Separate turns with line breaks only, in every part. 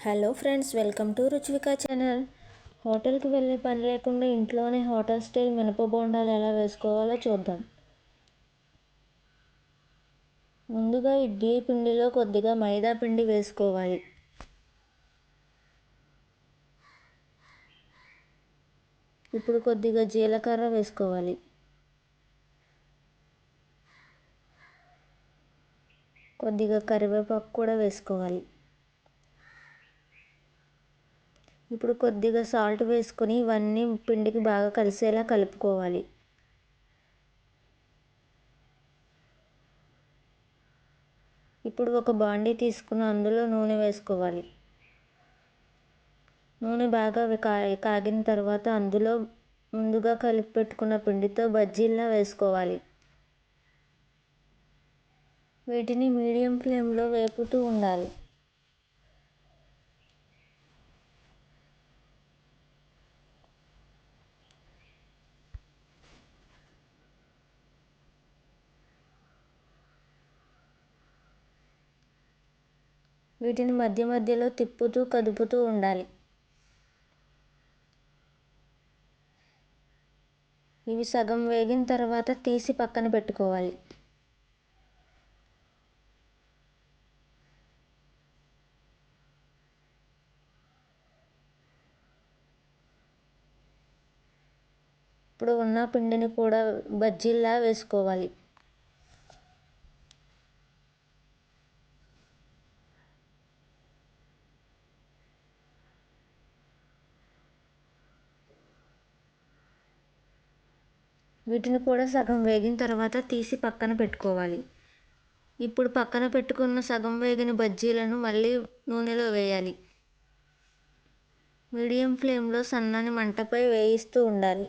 Hello friends, welcome to Ruchivika channel. హోటల్కి వెళ్ళే పని లేకుండా ఇంట్లోనే హోటల్ స్టైల్ మినప బోండాలు ఎలా వేసుకోవాలో చూద్దాం. ముందుగా ఇడ్లీ పిండిలో కొద్దిగా మైదా పిండి వేసుకోవాలి. ఇప్పుడు కొద్దిగా జీలకర్ర వేసుకోవాలి. కొద్దిగా కరివేపాకు కూడా వేసుకోవాలి. ఇప్పుడు కొద్దిగా సాల్ట్ వేసుకొని ఇవన్నీ పిండికి బాగా కలిసేలా కలుపుకోవాలి. ఇప్పుడు ఒక బాండీ తీసుకుని అందులో నూనె వేసుకోవాలి. నూనె బాగా కాగిన తర్వాత అందులో ముందుగా కలిపి పెట్టుకున్న పిండితో బజ్జీల్లా వేసుకోవాలి. వీటిని మీడియం ఫ్లేమ్లో వేపుతూ ఉండాలి. వీటిని మధ్య మధ్యలో తిప్పుతూ కదుపుతూ ఉండాలి. ఇవి సగం వేగిన తర్వాత తీసి పక్కన పెట్టుకోవాలి. ఇప్పుడు ఉన్న పిండిని కూడా బజ్జీల్లా వేసుకోవాలి. వీటిని కూడా సగం వేగిన తర్వాత తీసి పక్కన పెట్టుకోవాలి. ఇప్పుడు పక్కన పెట్టుకున్న సగం వేగిన బజ్జీలను మళ్ళీ నూనెలో వేయాలి. మీడియం ఫ్లేమ్లో సన్నని మంటపై వేయిస్తూ ఉండాలి.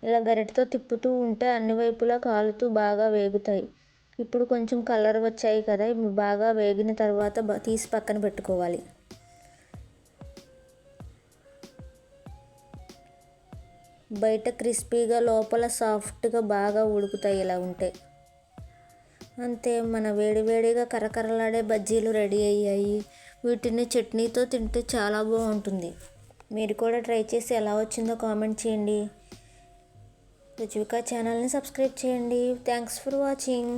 ఇలా గరిటతో తిప్పుతూ ఉంటే అన్ని వైపులా కాలుతూ బాగా వేగుతాయి. ఇప్పుడు కొంచెం కలర్ వచ్చాయి కదా, ఇవి బాగా వేగిన తర్వాత తీసి పక్కన పెట్టుకోవాలి. బయట క్రిస్పీగా లోపల సాఫ్ట్గా బాగా ఉడుకుతాయి ఇలా ఉంటే. అంతే, మన వేడివేడిగా కరకరలాడే బజ్జీలు రెడీ అయ్యాయి. వీటిని చట్నీతో తింటే చాలా బాగుంటుంది. మీరు కూడా ట్రై చేసి ఎలా వచ్చిందో కామెంట్ చేయండి. రుచివిక ఛానల్ని సబ్స్క్రైబ్ చేయండి. Thanks for watching.